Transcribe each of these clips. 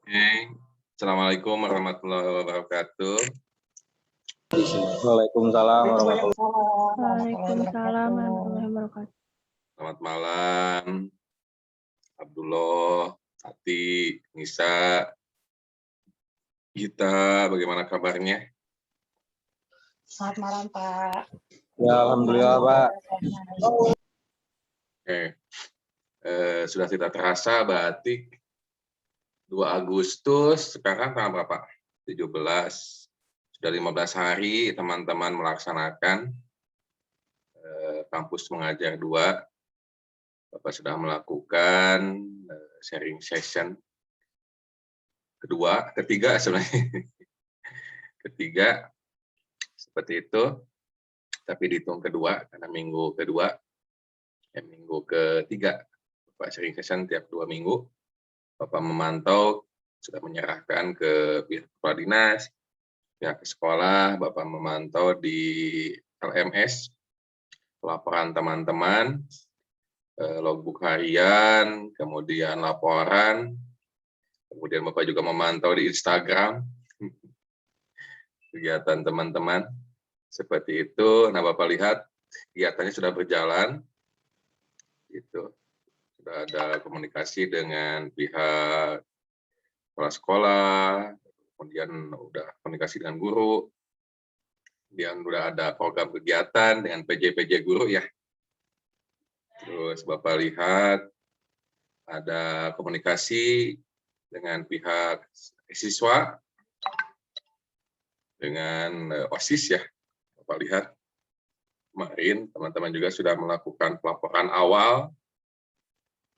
Oke. Assalamualaikum warahmatullahi wabarakatuh. Waalaikumsalam warahmatullahi Waalaikumsalam warahmatullahi wabarakatuh. Selamat malam, Abdullah, Ati, Nisa, Gita, bagaimana kabarnya? Selamat malam, Pak. Ya, alhamdulillah, Pak. Oke. Sudah tidak terasa batik 2 Agustus, sekarang tanggal berapa? 17. Sudah 15 hari teman-teman melaksanakan kampus mengajar 2. Bapak sudah melakukan sharing session ketiga sebenarnya. Ketiga, seperti itu. Tapi dihitung kedua, karena minggu kedua, minggu ketiga. Bapak sharing session tiap 2 minggu. Bapak memantau, sudah menyerahkan ke pihak kepala dinas, pihak sekolah, Bapak memantau di LMS, laporan teman-teman, logbook harian, kemudian laporan, kemudian Bapak juga memantau di Instagram, kegiatan teman-teman, seperti itu. Nah, Bapak lihat kegiatannya sudah berjalan, gitu. Sudah ada komunikasi dengan pihak kepala sekolah, kemudian udah komunikasi dengan guru, kemudian udah ada program kegiatan dengan PJ guru ya. Terus Bapak lihat ada komunikasi dengan pihak siswa, dengan OSIS ya. Bapak lihat kemarin teman-teman juga sudah melakukan pelaporan awal,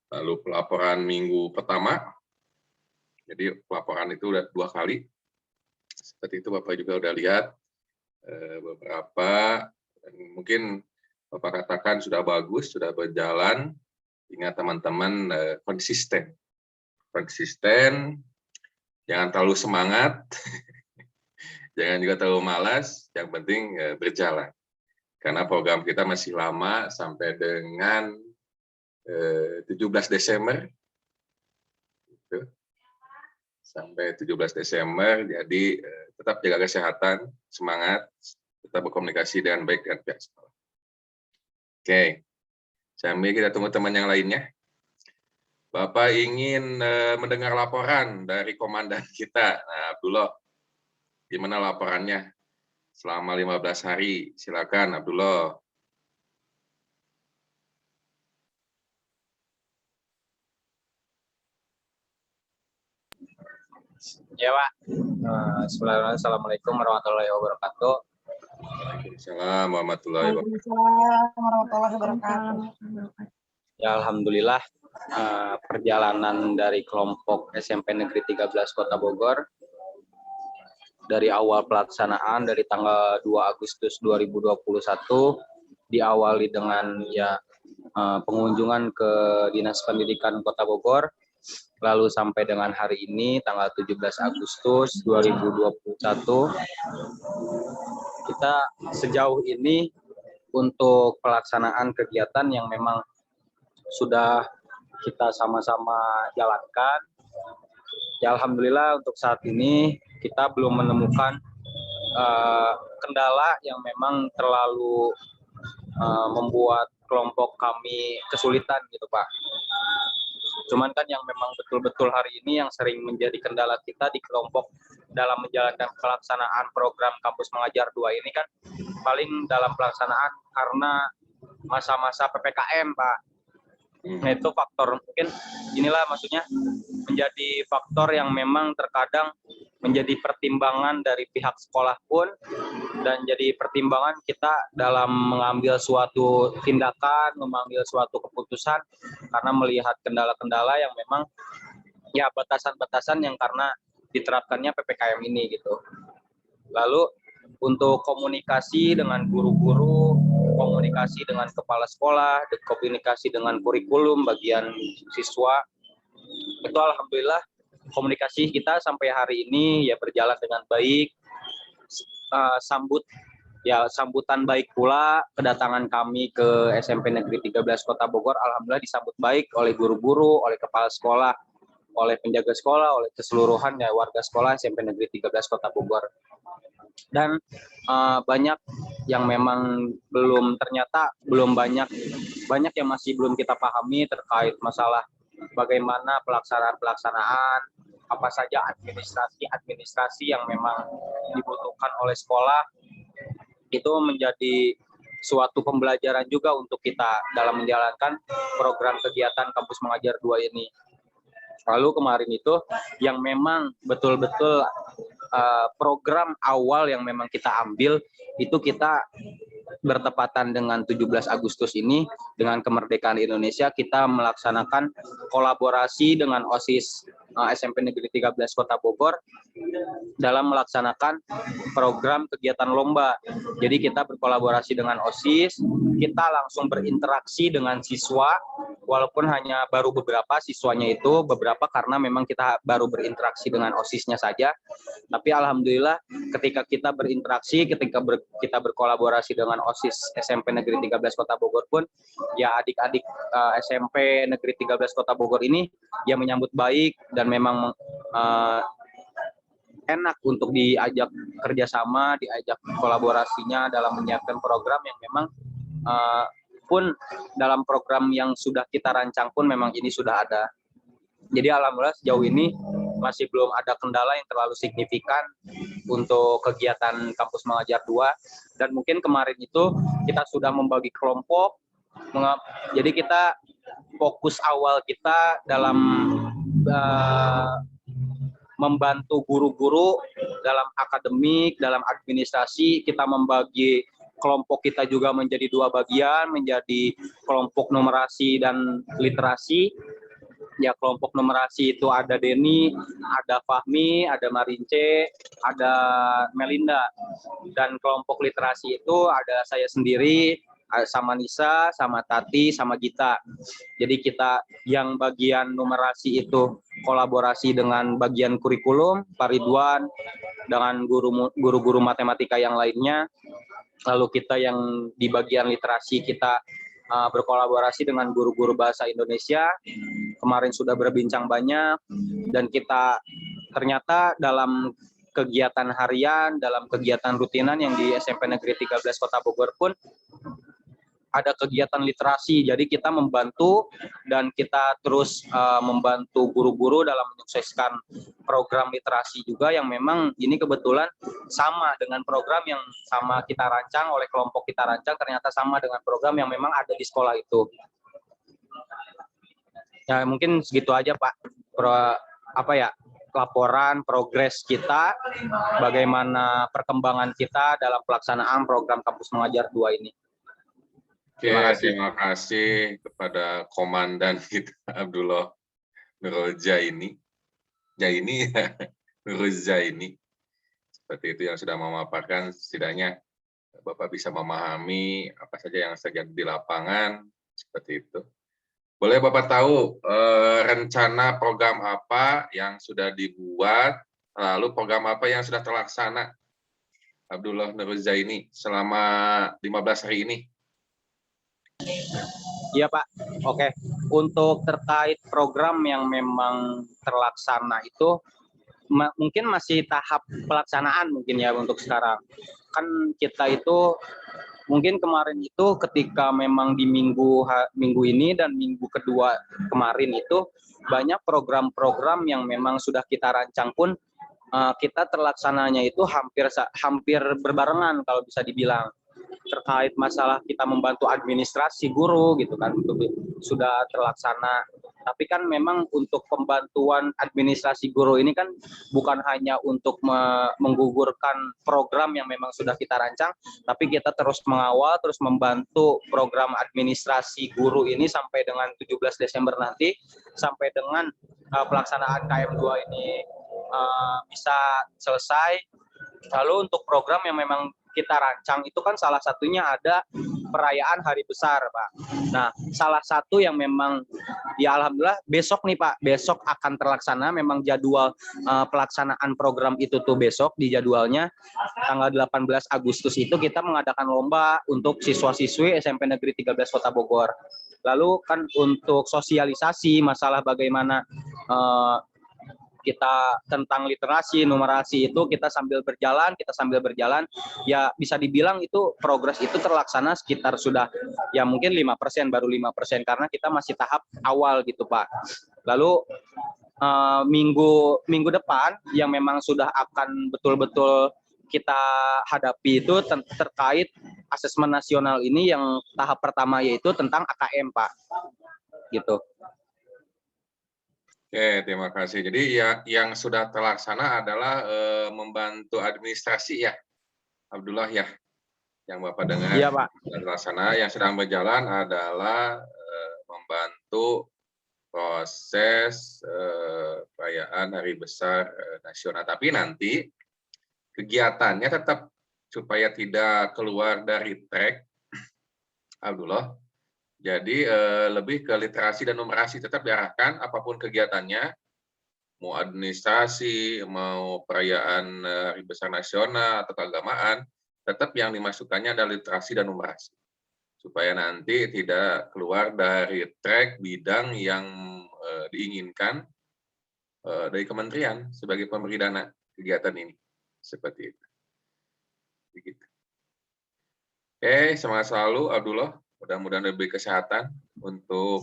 lalu pelaporan minggu pertama. Jadi pelaporan itu udah 2 kali. Seperti itu Bapak juga udah lihat beberapa, mungkin Bapak katakan sudah bagus, sudah berjalan. Ingat teman-teman konsisten, jangan terlalu semangat, jangan juga terlalu malas, yang penting berjalan. Karena program kita masih lama sampai dengan 17 Desember. Gitu. Sampai 17 Desember, jadi tetap jaga kesehatan, semangat, tetap berkomunikasi dengan baik dengan pihak sekolah. Oke, sambil kita tunggu teman yang lainnya. Bapak ingin mendengar laporan dari komandan kita. Nah, Abdullah, gimana laporannya selama 15 hari? Silakan, Abdullah. Ya, Pak. Bismillahirrahmanirrahim. Assalamualaikum warahmatullahi wabarakatuh. Waalaikumsalam warahmatullahi wabarakatuh. Waalaikumsalam warahmatullahi wabarakatuh. Ya, alhamdulillah perjalanan dari kelompok SMP Negeri 13 Kota Bogor dari awal pelaksanaan dari tanggal 2 Agustus 2021 diawali dengan pengunjungan ke Dinas Pendidikan Kota Bogor, lalu sampai dengan hari ini tanggal 17 Agustus 2021 kita sejauh ini untuk pelaksanaan kegiatan yang memang sudah kita sama-sama jalankan. Ya, alhamdulillah untuk saat ini kita belum menemukan kendala yang memang terlalu membuat kelompok kami kesulitan gitu, Pak. Cuman kan yang memang betul-betul hari ini yang sering menjadi kendala kita di kelompok dalam menjalankan pelaksanaan program Kampus Mengajar 2 ini kan paling dalam pelaksanaan karena masa-masa PPKM, Pak. Nah, itu faktor, mungkin inilah maksudnya menjadi faktor yang memang terkadang menjadi pertimbangan dari pihak sekolah pun dan jadi pertimbangan kita dalam mengambil suatu tindakan, mengambil suatu keputusan karena melihat kendala-kendala yang memang ya batasan-batasan yang karena diterapkannya PPKM ini gitu. Lalu untuk komunikasi dengan guru-guru, komunikasi dengan kepala sekolah, komunikasi dengan kurikulum bagian siswa, itu alhamdulillah komunikasi kita sampai hari ini ya berjalan dengan baik. Sambutan baik pula kedatangan kami ke SMP Negeri 13 Kota Bogor, alhamdulillah disambut baik oleh guru-guru, oleh kepala sekolah, oleh penjaga sekolah, oleh keseluruhan ya warga sekolah SMP Negeri 13 Kota Bogor. Dan banyak yang memang ternyata belum banyak yang masih belum kita pahami terkait masalah bagaimana pelaksanaan apa saja administrasi yang memang dibutuhkan oleh sekolah. Itu menjadi suatu pembelajaran juga untuk kita dalam menjalankan program kegiatan Kampus Mengajar 2 ini. Lalu kemarin itu yang memang betul-betul program awal yang memang kita ambil itu kita bertepatan dengan 17 Agustus ini dengan kemerdekaan Indonesia, kita melaksanakan kolaborasi dengan OSIS SMP Negeri 13 Kota Bogor dalam melaksanakan program kegiatan lomba. Jadi kita berkolaborasi dengan OSIS, kita langsung berinteraksi dengan siswa, walaupun hanya baru beberapa siswanya itu, beberapa karena memang kita baru berinteraksi dengan OSIS-nya saja. Tapi alhamdulillah ketika kita berinteraksi, kita berkolaborasi dengan OSIS SMP Negeri 13 Kota Bogor pun, ya adik-adik SMP Negeri 13 Kota Bogor ini ya menyambut baik dan memang enak untuk diajak kerjasama, diajak kolaborasinya dalam menyiapkan program yang memang pun dalam program yang sudah kita rancang pun memang ini sudah ada. Jadi alhamdulillah sejauh ini masih belum ada kendala yang terlalu signifikan untuk kegiatan Kampus Mengajar 2. Dan mungkin kemarin itu kita sudah membagi kelompok. Jadi kita fokus awal kita dalam membantu guru-guru dalam akademik, dalam administrasi. Kita membagi kelompok kita juga menjadi 2 bagian, menjadi kelompok numerasi dan literasi. Ya, kelompok numerasi itu ada Denny, ada Fahmi, ada Marince, ada Melinda. Dan kelompok literasi itu ada saya sendiri, sama Nisa, sama Tati, sama Gita. Jadi kita yang bagian numerasi itu kolaborasi dengan bagian kurikulum, Pak Ridwan, dengan guru-guru matematika yang lainnya. Lalu kita yang di bagian literasi kita berkolaborasi dengan guru-guru bahasa Indonesia. Kemarin sudah berbincang banyak dan kita ternyata dalam kegiatan harian, dalam kegiatan rutinan yang di SMP Negeri 13 Kota Bogor pun ada kegiatan literasi. Jadi kita membantu dan kita terus membantu guru-guru dalam menyukseskan program literasi juga yang memang ini kebetulan sama dengan program yang sama kita rancang, oleh kelompok kita rancang, ternyata sama dengan program yang memang ada di sekolah itu. Ya mungkin segitu aja Pak, laporan progres kita, bagaimana perkembangan kita dalam pelaksanaan program Kampus Mengajar 2 ini. Oke, terima kasih kepada Komandan kita Abdullah Nurul Jaini. Nurul Jaini. Seperti itu yang sudah memaparkan, setidaknya Bapak bisa memahami apa saja yang terjadi di lapangan, seperti itu. Boleh Bapak tahu rencana program apa yang sudah dibuat, lalu program apa yang sudah terlaksana, Abdullah Nurul Jaini, selama 15 hari ini? Iya Pak, oke. Untuk terkait program yang memang terlaksana itu mungkin masih tahap pelaksanaan mungkin ya untuk sekarang. Kan kita itu mungkin kemarin itu ketika memang di minggu ini dan minggu kedua kemarin itu banyak program-program yang memang sudah kita rancang pun kita terlaksananya itu hampir berbarengan kalau bisa dibilang. Terkait masalah kita membantu administrasi guru gitu kan, sudah terlaksana. Tapi kan memang untuk pembantuan administrasi guru ini kan bukan hanya untuk menggugurkan program yang memang sudah kita rancang, tapi kita terus mengawal, terus membantu program administrasi guru ini sampai dengan 17 Desember nanti, sampai dengan pelaksanaan KM2 ini bisa selesai. Lalu untuk program yang memang kita rancang itu kan salah satunya ada perayaan Hari Besar, Pak. Nah, salah satu yang memang ya alhamdulillah besok nih Pak, besok akan terlaksana, memang jadwal pelaksanaan program itu tuh besok di jadwalnya tanggal 18 Agustus itu kita mengadakan lomba untuk siswa-siswi SMP Negeri 13 Kota Bogor. Lalu kan untuk sosialisasi masalah bagaimana eh, kita tentang literasi, numerasi itu kita sambil berjalan, ya bisa dibilang itu progres itu terlaksana sekitar sudah ya mungkin 5%, baru 5% karena kita masih tahap awal gitu Pak. Lalu minggu depan yang memang sudah akan betul-betul kita hadapi itu terkait asesmen nasional ini yang tahap pertama yaitu tentang AKM Pak. Gitu. Oke, terima kasih. Jadi ya, yang sudah terlaksana adalah membantu administrasi ya, Abdullah ya, yang Bapak dengar. Iya Pak. Sudah terlaksana. Yang sedang berjalan adalah membantu proses perayaan Hari Besar Nasional. Tapi nanti kegiatannya tetap supaya tidak keluar dari track, Abdullah. Jadi lebih ke literasi dan numerasi tetap diarahkan apapun kegiatannya, mau administrasi, mau perayaan Hari Besar Nasional atau keagamaan, tetap yang dimasukkannya adalah literasi dan numerasi. Supaya nanti tidak keluar dari track bidang yang diinginkan dari kementerian sebagai pemberi dana kegiatan ini. Seperti itu. Begitu. Oke, semangat selalu Abdullah. Mudah-mudahan lebih kesehatan untuk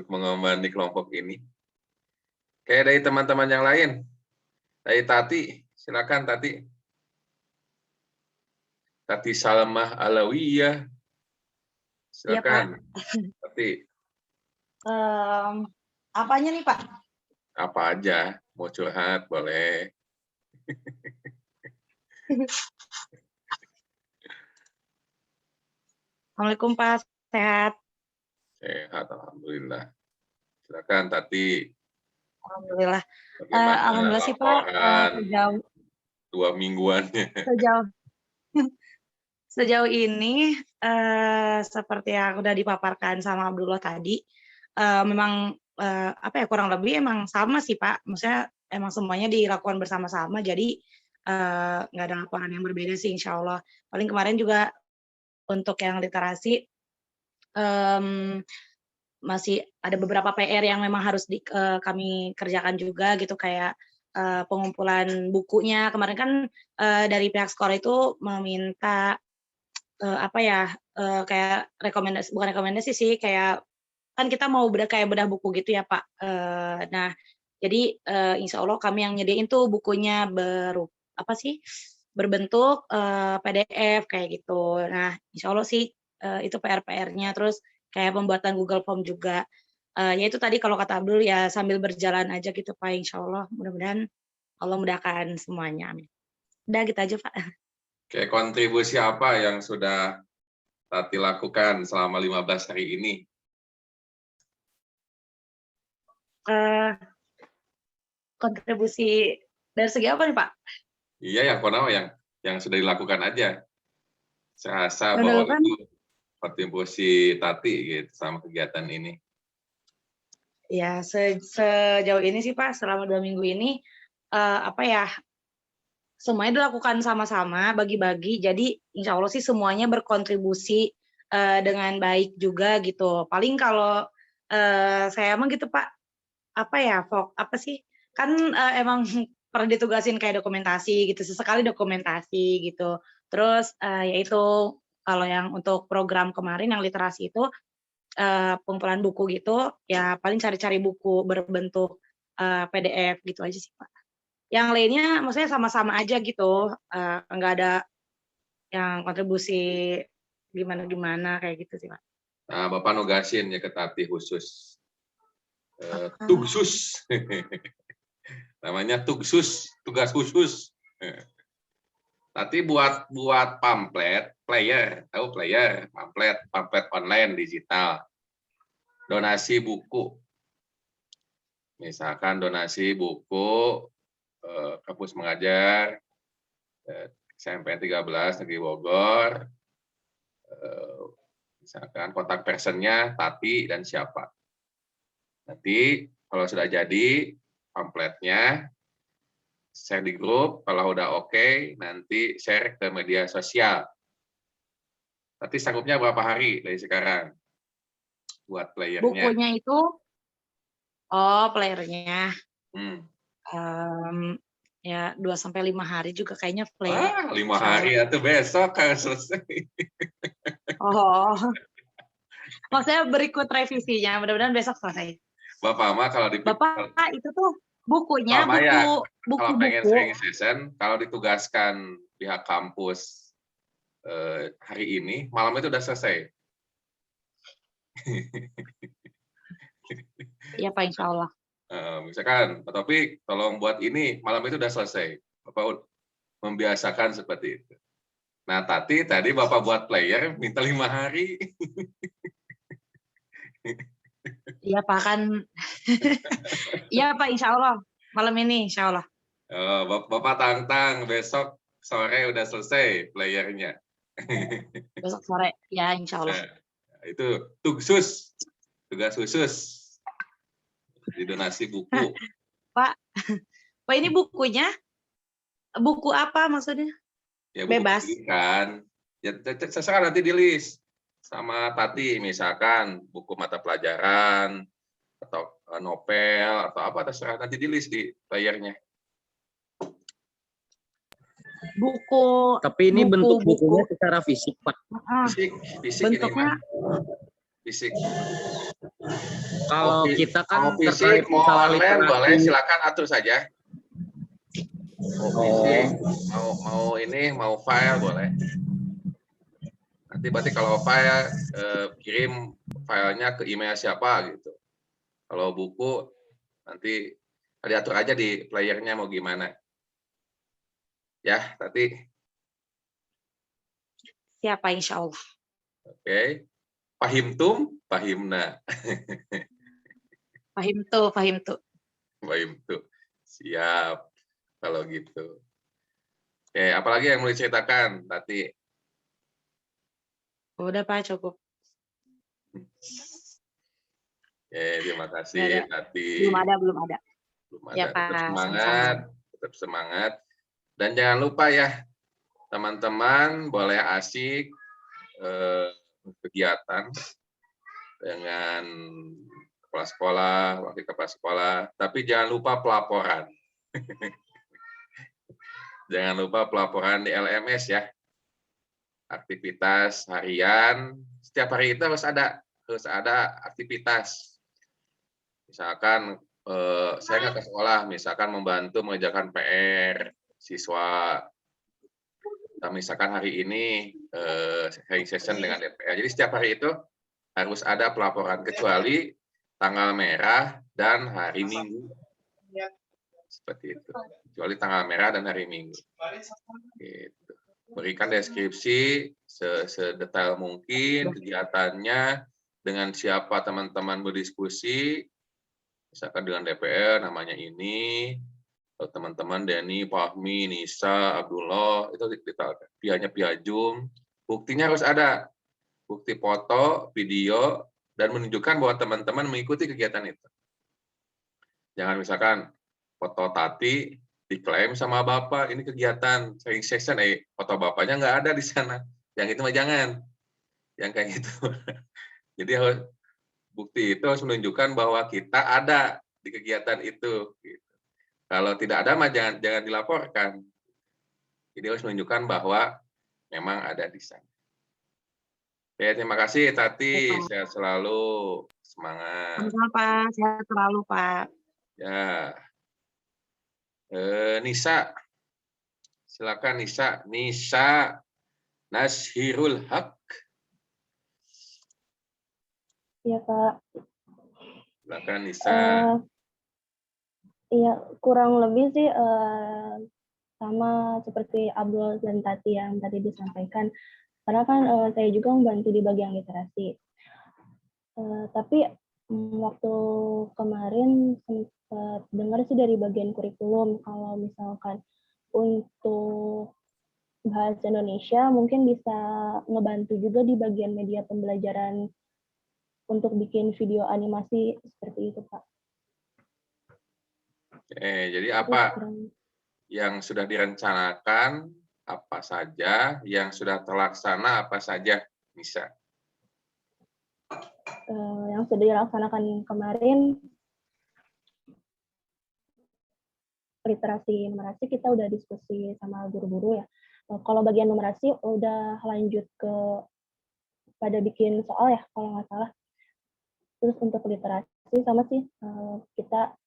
mengembangkan kelompok ini. Oke, dari teman-teman yang lain. Dari Tati, silakan Tati. Tati Salmah Alawiyah. Silakan. Ya, Tati. Apanya nih Pak? Apa aja, mau curhat boleh. Assalamualaikum Pak, sehat? Sehat, alhamdulillah. Silakan Tati. Alhamdulillah. Alhamdulillah sih Pak. Sejauh 2 mingguannya. Sejauh ini seperti yang udah dipaparkan sama Abdullah tadi, memang kurang lebih emang sama sih Pak. Maksudnya emang semuanya dilakukan bersama-sama. Jadi nggak ada laporan yang berbeda sih, insya Allah. Paling kemarin juga untuk yang literasi masih ada beberapa PR yang memang harus kami kerjakan juga gitu, kayak pengumpulan bukunya. Kemarin kan dari pihak sekolah itu meminta kayak rekomendasi, bukan rekomendasi sih, kayak kan kita mau kayak bedah buku gitu ya Pak. Nah jadi insya Allah kami yang nyediain tuh bukunya berbentuk PDF kayak gitu. Nah insya Allah sih itu PR-nya. Terus kayak pembuatan Google Form juga. Ya itu tadi kalau kata Abdul ya sambil berjalan aja gitu Pak, insya Allah. Mudah-mudahan Allah mudahkan semuanya. Amin. Udah gitu aja Pak. Oke, kontribusi apa yang sudah Tati lakukan selama 15 hari ini? Kontribusi dari segi apa nih Pak? Iya, yang sudah dilakukan aja. Saya rasa bahwa itu kontribusi Tati gitu sama kegiatan ini. Ya, sejauh ini sih Pak, selama 2 minggu ini semuanya dilakukan sama-sama, bagi-bagi. Jadi insya Allah sih semuanya berkontribusi dengan baik juga gitu. Paling kalau saya emang gitu Pak, kan emang pernah ditugasin kayak dokumentasi gitu, sesekali dokumentasi gitu. Terus yaitu kalau yang untuk program kemarin yang literasi itu pengumpulan buku gitu, ya paling cari-cari buku berbentuk PDF gitu aja sih Pak. Yang lainnya maksudnya sama-sama aja gitu, nggak ada yang kontribusi gimana-gimana kayak gitu sih Pak. Nah, Bapak nugasin ya ke Tati khusus. Tugsus. Namanya Tugsus, tugas khusus. Tati buat pamflet, tahu player, pamflet online digital. Donasi buku. Misalkan donasi buku kampus mengajar SMPN 13 Negeri Bogor. Misalkan kontak personnya Tati dan siapa. Nanti kalau sudah jadi pamfletnya share di grup, kalau udah oke, nanti share ke media sosial. Tapi sanggupnya berapa hari dari sekarang? buat playernya. Bukunya itu, oh playernya, Hmm. ya 2-5 hari juga kayaknya player. Wah, 5 hari atau besok kan selesai. Oh, maksudnya berikut revisinya, mudah-mudahan besok selesai. Bapak mah kalau di Bapak itu tuh bukunya, Bapak ya, kalau pengen buku-buku. sering session, kalau ditugaskan pihak kampus hari ini, malam itu udah selesai. Iya Pak, insya Allah. Misalkan, Pak Taufik, tolong buat ini, malam itu udah selesai. Bapak membiasakan seperti itu. Nah, tadi Bapak buat player, minta 5 hari. Iya Pak kan. Iya Pak, insya Allah. Malam ini insya Allah. Bapak tantang, besok sore udah selesai playernya. Besok sore, ya insya Allah. Nah, itu tugas khusus. Di donasi buku. Pak, ini bukunya, buku apa maksudnya? Ya, buku Bebas. pendidikan. Ya, terserah nanti di list sama Tati, misalkan buku mata pelajaran atau novel atau apa, terserah nanti di list di playernya. Buku. Tapi ini bentuk bukunya secara fisik, Pak. Fisik bentuknya. Fisik. Kalau kita kan mau fisik, mau online boleh, silakan atur saja. Mau fisik, mau file boleh. Nanti berarti kalau file kirim filenya ke email siapa gitu. Kalau buku nanti diatur aja di playernya mau gimana. Ya, Tati. Siapa insya Allah. Oke. Fahimtum, fahimna. Fahim tuh. Fahimtum. Siap. Kalau gitu. Oke, apalagi yang mau diceritakan, Tati? Udah Pak, cukup. Oke, terima kasih, Tati. Belum ada. Belum ada. Ya, Pak, tetap semangat, tetap semangat. Dan jangan lupa ya, teman-teman boleh asik kegiatan dengan kepala sekolah, wakil kepala sekolah, tapi jangan lupa pelaporan. Jangan lupa pelaporan di LMS ya. Aktivitas harian, setiap hari itu harus ada aktivitas. Misalkan saya nggak ke sekolah, misalkan membantu mengerjakan PR siswa. Nah, misalkan hari ini sharing session dengan DPR. Jadi setiap hari itu harus ada pelaporan, kecuali tanggal merah dan hari Minggu. Seperti itu. Kecuali tanggal merah dan hari Minggu. Gitu. Berikan deskripsi sedetail mungkin kegiatannya, dengan siapa teman-teman berdiskusi, misalkan dengan DPR namanya ini, teman-teman Denny, Fahmi, Nisa, Abdullah, itu detailkan. Pianya Piajum, buktinya harus ada. Bukti foto, video, dan menunjukkan bahwa teman-teman mengikuti kegiatan itu. Jangan misalkan foto Tati diklaim sama Bapak, ini kegiatan sharing session, foto Bapaknya nggak ada di sana. Yang itu mah jangan. Yang kayak gitu. Jadi bukti itu harus menunjukkan bahwa kita ada di kegiatan itu. Kalau tidak ada, mah jangan dilaporkan. Jadi harus menunjukkan bahwa memang ada di sana. Oke, terima kasih Tati. Sehat selalu. Semangat. Sama-sama Pak, sehat selalu Pak. Ya. Nisa. Silakan Nisa. Nisa Nashirul Haq. Iya Pak. Silakan Nisa. Iya, kurang lebih sih sama seperti Abdul dan Tati yang tadi disampaikan. Karena kan saya juga membantu di bagian literasi. Tapi waktu kemarin sempat dengar sih dari bagian kurikulum, kalau misalkan untuk bahasa Indonesia mungkin bisa ngebantu juga di bagian media pembelajaran untuk bikin video animasi seperti itu, Pak. Jadi apa yang sudah direncanakan, apa saja, yang sudah terlaksana apa saja, Nisa? yang sudah dilaksanakan kemarin, literasi numerasi kita udah diskusi sama guru-guru ya. Kalau bagian numerasi udah lanjut ke pada bikin soal ya kalau nggak salah. Terus untuk literasi sama sih, kita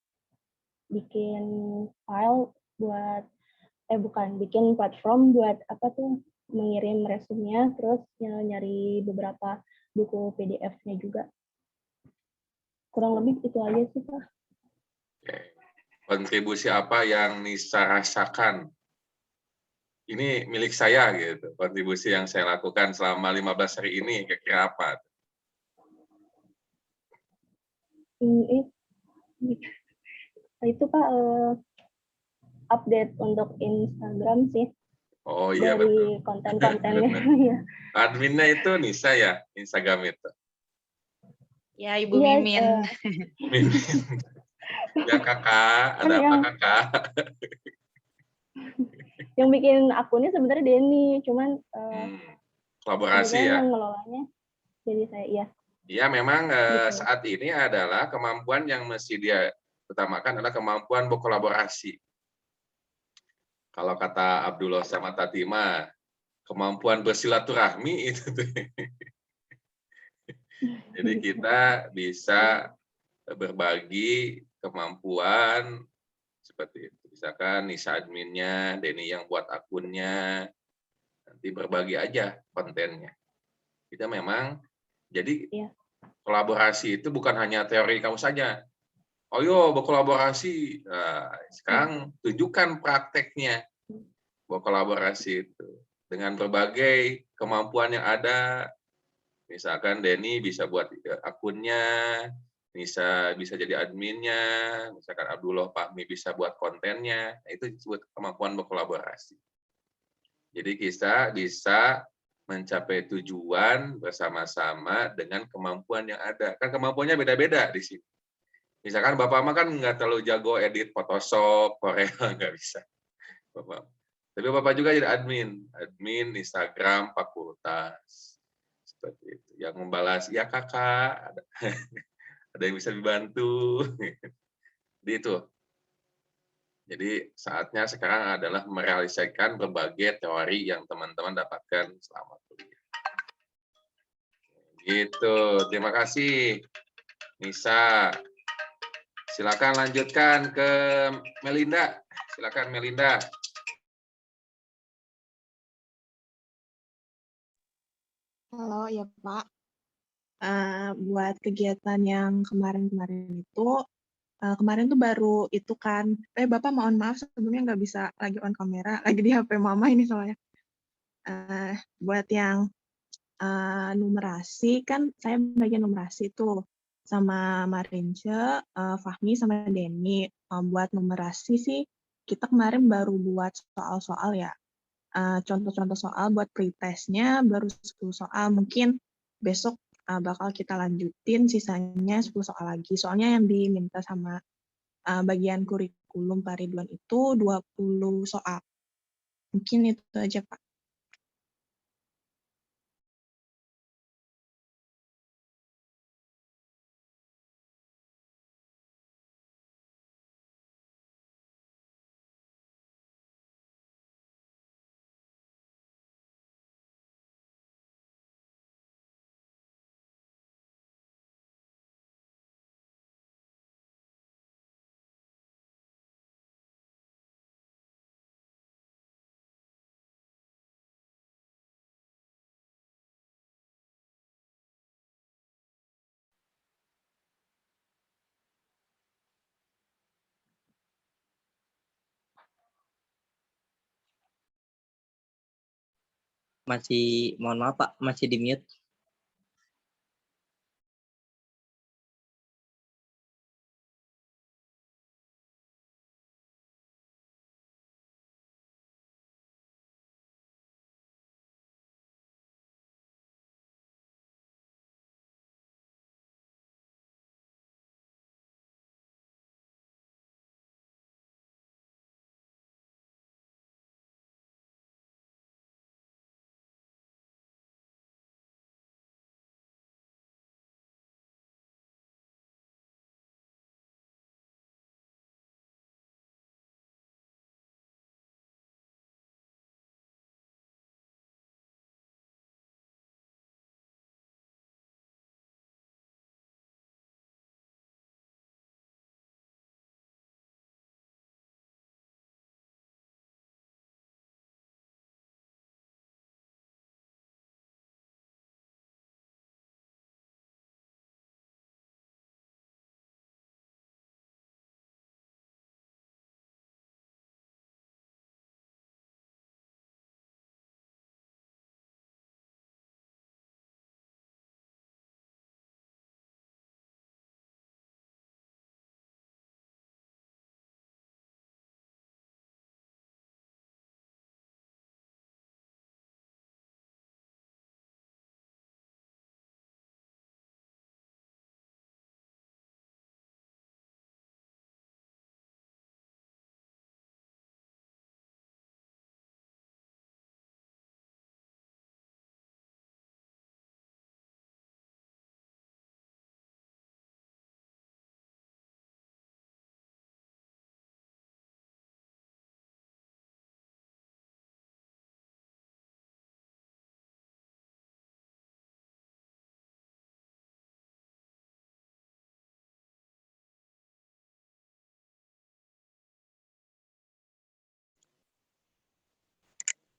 bikin file buat bikin platform buat apa tuh, mengirim resumenya, terus nyari beberapa buku PDF-nya juga. Kurang lebih itu aja sih, Pak. Oke. Kontribusi apa yang Nisa rasakan? Ini milik saya gitu. Kontribusi yang saya lakukan selama 15 hari ini kira-kira apa? Itu Pak, update untuk Instagram sih. Oh iya dari betul. konten-kontennya. Ya. Adminnya itu Nisa ya, Instagram itu. Ya, Ibu Iya, Mimin. Mimin. Ya kakak, kan ada apa kakak? yang bikin akunnya sebenarnya Denny, cuman Kolaborasi kebetulan ya. yang ngelolanya jadi saya. Iya. Ya memang Gitu. saat ini adalah kemampuan yang mesti dia utamakan adalah kemampuan berkolaborasi. Kalau kata Abdullah sama Tatima, kemampuan bersilaturahmi itu. Jadi kita bisa berbagi kemampuan seperti itu. Misalkan Nisa adminnya, Denny yang buat akunnya, nanti berbagi aja kontennya. Kita memang jadi kolaborasi itu bukan hanya teori kamu saja. Oh yo berkolaborasi. Nah, sekarang tunjukkan prakteknya berkolaborasi itu dengan berbagai kemampuan yang ada. Misalkan Denny bisa buat akunnya, bisa jadi adminnya, misalkan Abdullah Fahmi bisa buat kontennya. Nah, itu disebut kemampuan berkolaborasi. Jadi kita bisa mencapai tujuan bersama-sama dengan kemampuan yang ada. Kan kemampuannya beda-beda di sini. Misalkan Bapak mah kan nggak terlalu jago edit Photoshop, Corel, nggak bisa. Bapak. Tapi Bapak juga jadi admin Instagram fakultas. Seperti itu. Yang membalas, ya kakak, ada yang bisa dibantu. Jadi itu. Jadi saatnya sekarang adalah merealisasikan berbagai teori yang teman-teman dapatkan selama kuliah. Gitu. Terima kasih, Nisa. Silakan lanjutkan ke Melinda. Silakan Melinda. Halo, ya Pak. Buat kegiatan yang kemarin-kemarin itu, kemarin tuh baru itu kan, Bapak mohon maaf sebelumnya nggak bisa lagi on kamera, lagi di HP Mama ini soalnya. Buat yang numerasi, kan saya bagian numerasi tuh, sama Marince, Fahmi, sama Denny. Buat numerasi sih, kita kemarin baru buat soal-soal ya. Contoh-contoh soal buat pretestnya baru 10 soal. Mungkin besok bakal kita lanjutin sisanya 10 soal lagi. Soalnya yang diminta sama bagian kurikulum Pak Ridwan itu 20 soal. Mungkin itu aja, Pak. Masih, mohon maaf Pak, masih di mute.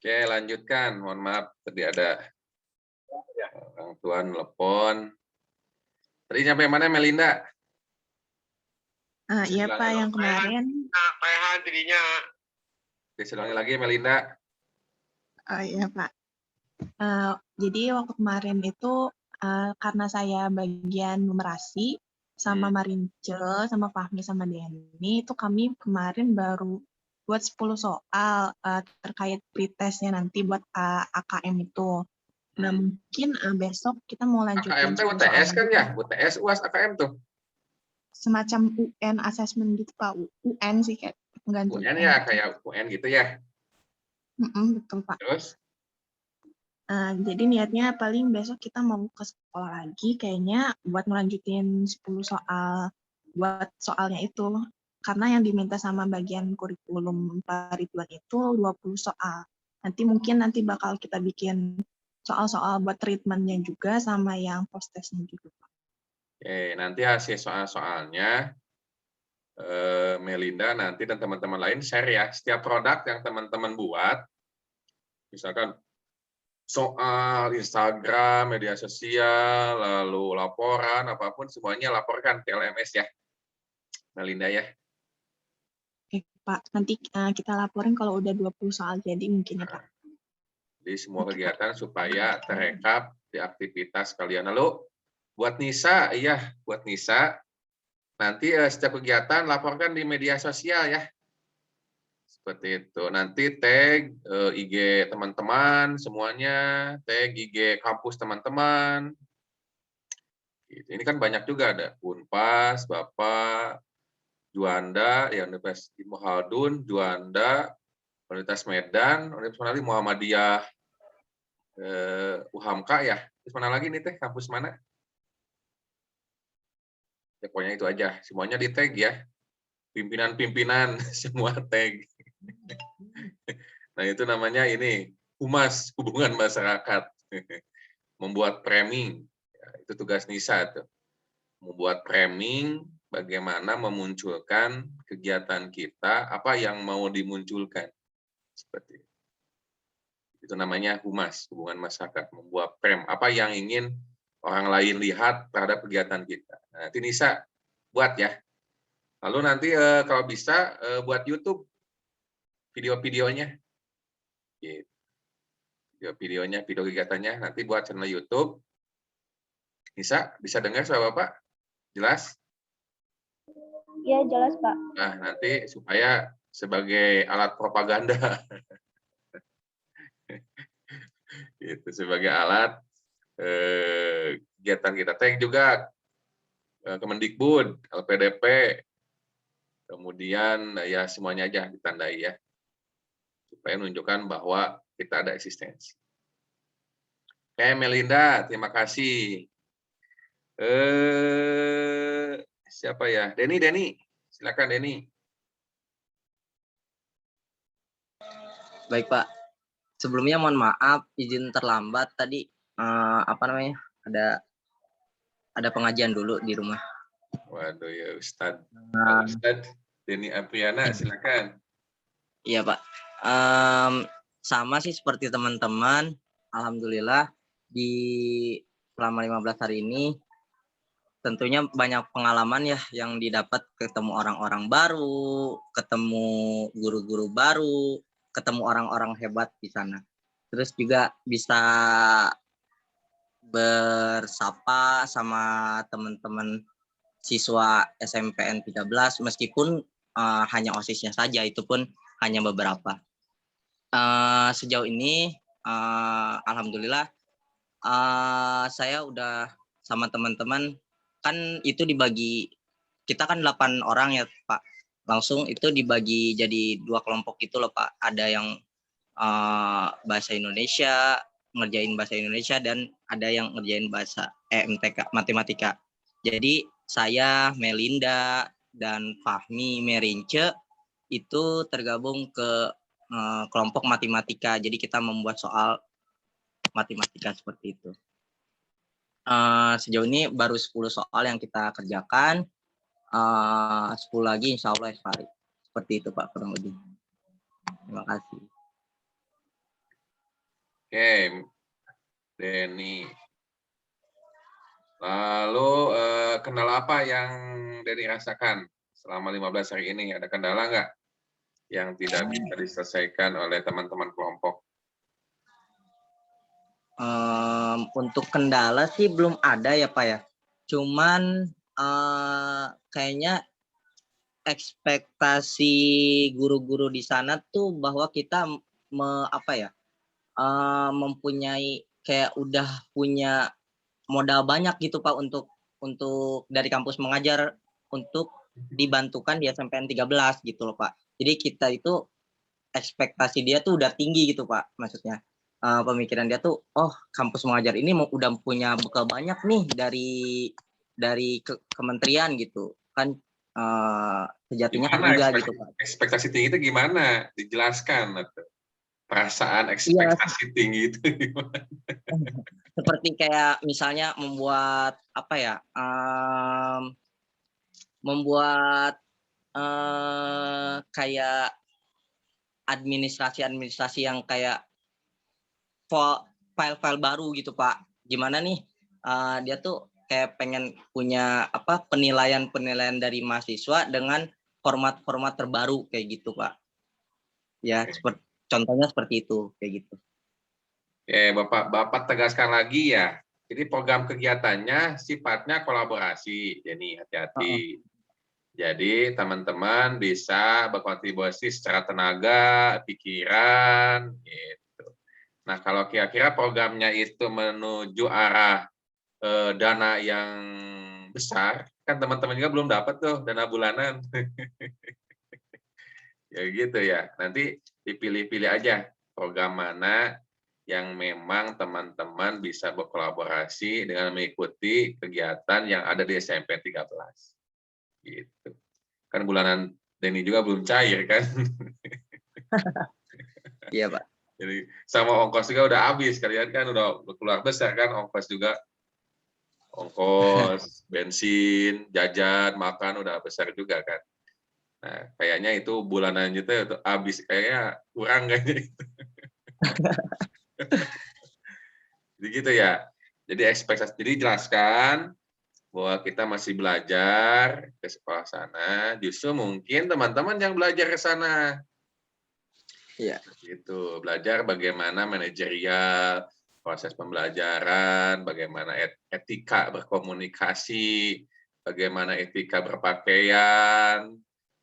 Oke, lanjutkan. Mohon maaf, tadi ada orang tua telepon. Tadi sampai mana, Melinda? Iya Pak, yang kemarin. Oke, ulangi lagi, Melinda. Iya Pak. Jadi waktu kemarin itu karena saya bagian numerasi sama Marince, sama Fahmi, sama Denny, itu kami kemarin baru buat 10 soal terkait pretestnya nanti buat AKM itu. Nah, mungkin besok kita mau lanjutin AKM tuh 10 soal UTS kan lagi. ya? UTS, UAS, AKM tuh. Semacam UN assessment gitu Pak. UN sih kayak pengganti UN ya, kayak UN gitu ya. Betul Pak. Terus? Jadi niatnya paling besok kita mau ke sekolah lagi kayaknya buat ngelanjutin 10 soal buat soalnya itu. Karena yang diminta sama bagian kurikulum Pak Ridwan itu 20 soal. Nanti bakal kita bikin soal-soal buat treatmentnya juga sama yang post-testnya juga. Oke, nanti hasil soal-soalnya Melinda nanti dan teman-teman lain share ya. Setiap produk yang teman-teman buat, misalkan soal Instagram, media sosial, lalu laporan, apapun semuanya laporkan ke LMS ya, Melinda ya. Oke Pak, nanti kita laporin kalau udah 20 soal jadi mungkin ya Pak. Jadi semua kegiatan supaya terekap di aktivitas kalian. Lalu buat Nisa, buat Nisa, nanti setiap kegiatan laporkan di media sosial ya. Seperti itu. Nanti tag IG teman-teman semuanya, tag IG kampus teman-teman. Ini kan banyak juga, ada Unpas, Bapak, Juanda, ya Universitas Ilmu Haldun, Juanda, Universitas Medan, Universitas Muhammadiyah, UHAMKA ya. Terus mana lagi nih teh, kampus mana? Ya, pokoknya itu aja, semuanya di tag ya. Pimpinan-pimpinan semua tag. Nah, itu namanya ini humas, hubungan masyarakat. Membuat framing, ya, itu tugas Nisa tuh. Membuat framing bagaimana memunculkan kegiatan kita, apa yang mau dimunculkan. Seperti itu. Itu namanya humas, hubungan masyarakat. Membuat frame, apa yang ingin orang lain lihat terhadap kegiatan kita. Nah, nanti Nisa buat ya. Lalu nanti kalau bisa buat YouTube video-videonya. Video-videonya, video kegiatannya, nanti buat channel YouTube. Bisa dengar suara Bapak? Jelas? Iya, jelas Pak. Nah, nanti supaya sebagai alat propaganda. Itu sebagai alat kegiatan kita. Tag juga Kemendikbud, LPDP, kemudian ya semuanya aja ditandai ya. Supaya menunjukkan bahwa kita ada eksistensi. Oke, Melinda, terima kasih. Siapa ya? Denny, silakan Denny. Baik Pak. Sebelumnya mohon maaf izin terlambat tadi ada pengajian dulu di rumah. Waduh ya Ustadz. Ustadz Denny Apriana, silakan. Iya Pak. Sama sih seperti teman-teman. Alhamdulillah selama 15 hari ini tentunya banyak pengalaman ya yang didapat, ketemu orang-orang baru, ketemu guru-guru baru, ketemu orang-orang hebat di sana. Terus juga bisa bersapa sama teman-teman siswa SMPN 13 meskipun hanya OSIS-nya saja, itu pun hanya beberapa. Sejauh ini alhamdulillah saya udah sama teman-teman, kan itu dibagi, kita kan 8 orang ya Pak, langsung itu dibagi jadi 2 kelompok itu loh Pak. Ada yang bahasa Indonesia, ngerjain bahasa Indonesia, dan ada yang ngerjain bahasa MTK, matematika. Jadi saya, Melinda, dan Fahmi, Merince itu tergabung ke kelompok matematika. Jadi kita membuat soal matematika seperti itu. Sejauh ini baru 10 soal yang kita kerjakan, 10 lagi insya Allah esok hari. Seperti itu Pak kurang lebih. Terima kasih. Oke, Denny. Lalu kendala apa yang Denny rasakan selama 15 hari ini? Ada kendala nggak yang tidak bisa diselesaikan oleh teman-teman kelompok? Untuk kendala sih belum ada ya Pak ya. Cuman kayaknya ekspektasi guru-guru di sana tuh bahwa kita mempunyai kayak udah punya modal banyak gitu Pak untuk dari kampus mengajar untuk dibantukan di SMPN 13 gitu loh Pak. Jadi kita itu ekspektasi dia tuh udah tinggi gitu Pak, maksudnya. Pemikiran dia tuh, oh kampus mengajar ini udah punya bekal banyak nih dari kementerian gitu. Kan sejatinya kan Gimana enggak gitu Pak. ekspektasi tinggi itu gimana? Dijelaskan atau perasaan Iya, ekspektasi tinggi itu gimana? seperti kayak misalnya membuat apa ya, membuat kayak administrasi yang kayak file-file baru gitu Pak. Gimana nih dia tuh kayak pengen punya penilaian dari mahasiswa dengan format-format terbaru kayak gitu Pak. Ya, contohnya seperti itu kayak gitu. Oke, Bapak tegaskan lagi ya. Jadi program kegiatannya sifatnya kolaborasi. Jadi hati-hati. Jadi teman-teman bisa berkontribusi secara tenaga, pikiran, gitu. Nah, kalau kira-kira programnya itu menuju arah dana yang besar, kan teman-teman juga belum dapat tuh dana bulanan. Ya gitu ya. Nanti dipilih-pilih aja program mana yang memang teman-teman bisa berkolaborasi dengan mengikuti kegiatan yang ada di SMP 13. Gitu. Kan bulanan Denny juga belum cair kan. Iya Pak. Jadi sama ongkos juga udah habis, kalian kan udah keluar besar kan ongkos juga. Ongkos, bensin, jajan, makan udah besar juga kan. Nah, kayaknya itu bulanan itu habis, kayaknya kurang kayaknya itu. Jadi gitu ya. Jadi ekspektasi, jadi jelaskan bahwa kita masih belajar ke sekolah sana, justru mungkin teman-teman yang belajar ke sana. Iya. Gitu, belajar bagaimana manajerial, proses pembelajaran, bagaimana etika berkomunikasi, bagaimana etika berpakaian,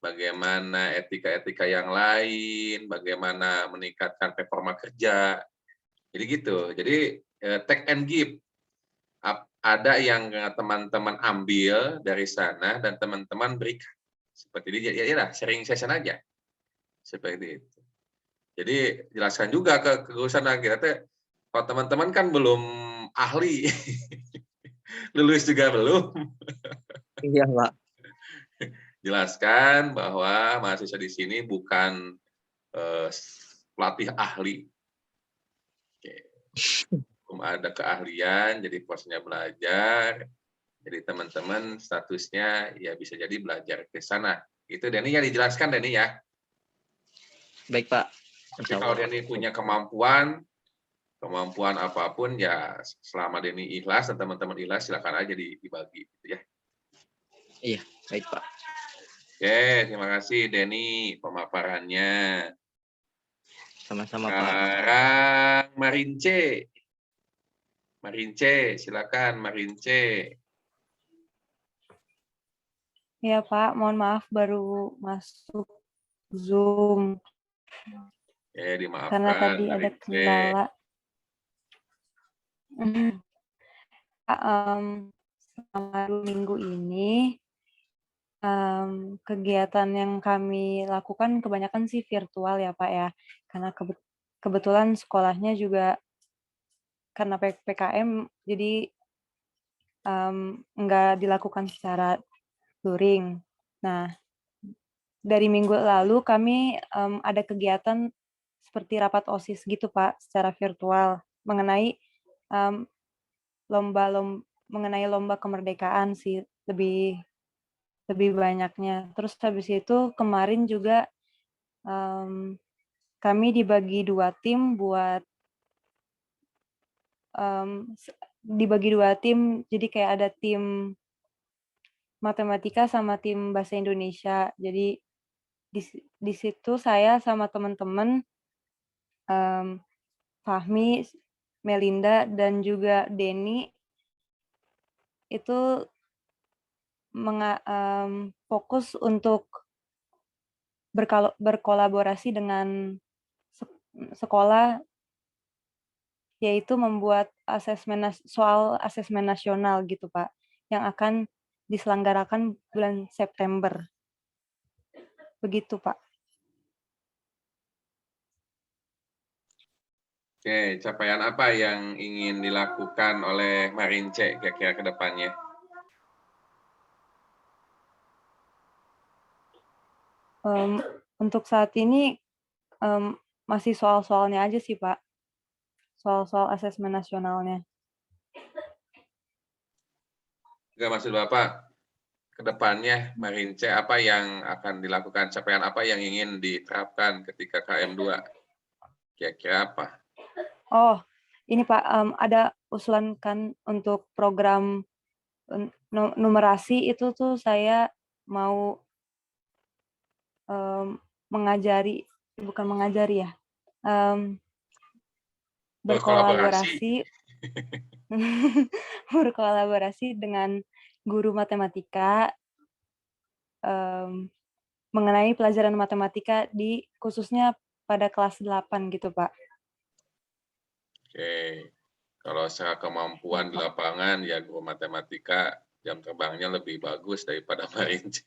bagaimana etika-etika yang lain, bagaimana meningkatkan performa kerja. Jadi gitu. Jadi take and give. Ada yang teman-teman ambil dari sana dan teman-teman berikan. Seperti ini, ya sharing session aja. Seperti itu. Jadi jelaskan juga ke guru sana, kita kalau teman-teman kan belum ahli, lulus juga belum. Iya Pak. Jelaskan bahwa mahasiswa di sini bukan pelatih ahli. Oke. Belum ada keahlian, jadi posnya belajar. Jadi teman-teman statusnya ya bisa jadi belajar ke sana. Itu Denny ya, dijelaskan Denny ya. Baik Pak. Tapi kalau Denny punya kemampuan apapun ya, selama Denny ikhlas dan teman-teman ikhlas, silakan aja dibagi gitu ya. Iya, baik Pak. Oke, terima kasih Denny pemaparannya. Sama-sama Pak. Sekarang Marince. Marince, silakan Marince. Ya Pak, mohon maaf baru masuk Zoom Dimaafkan karena tadi ada Marince. kendala. Pak, selama 2 minggu ini kegiatan yang kami lakukan kebanyakan sih virtual ya Pak ya, karena kebetulan sekolahnya juga karena PPKM jadi nggak dilakukan secara luring. Nah, dari minggu lalu kami ada kegiatan seperti rapat OSIS gitu Pak, secara virtual mengenai lomba kemerdekaan sih lebih banyaknya. Terus habis itu kemarin juga kami dibagi 2 tim buat dibagi 2 tim, jadi kayak ada tim matematika sama tim bahasa Indonesia. Jadi di situ saya sama teman-teman, Fahmi, Melinda, dan juga Denny itu fokus untuk berkolaborasi dengan sekolah, yaitu membuat soal asesmen nasional gitu, Pak, yang akan diselenggarakan bulan September. Begitu, Pak. Oke, capaian apa yang ingin dilakukan oleh Marince kira-kira ke depannya? Untuk saat ini masih soal-soalnya aja sih, Pak. Soal-soal asesmen nasionalnya. Enggak, maksud Bapak, ke depannya Marince apa yang akan dilakukan, capaian apa yang ingin diterapkan ketika KM2? Kira-kira apa? Oh, ini Pak, ada usulan kan untuk program numerasi itu tuh saya mau bukan mengajari ya, Berkolaborasi. berkolaborasi dengan guru matematika mengenai pelajaran matematika khususnya pada kelas 8 gitu, Pak. Oke, kalau secara kemampuan di lapangan ya guru matematika jam terbangnya lebih bagus daripada Marince.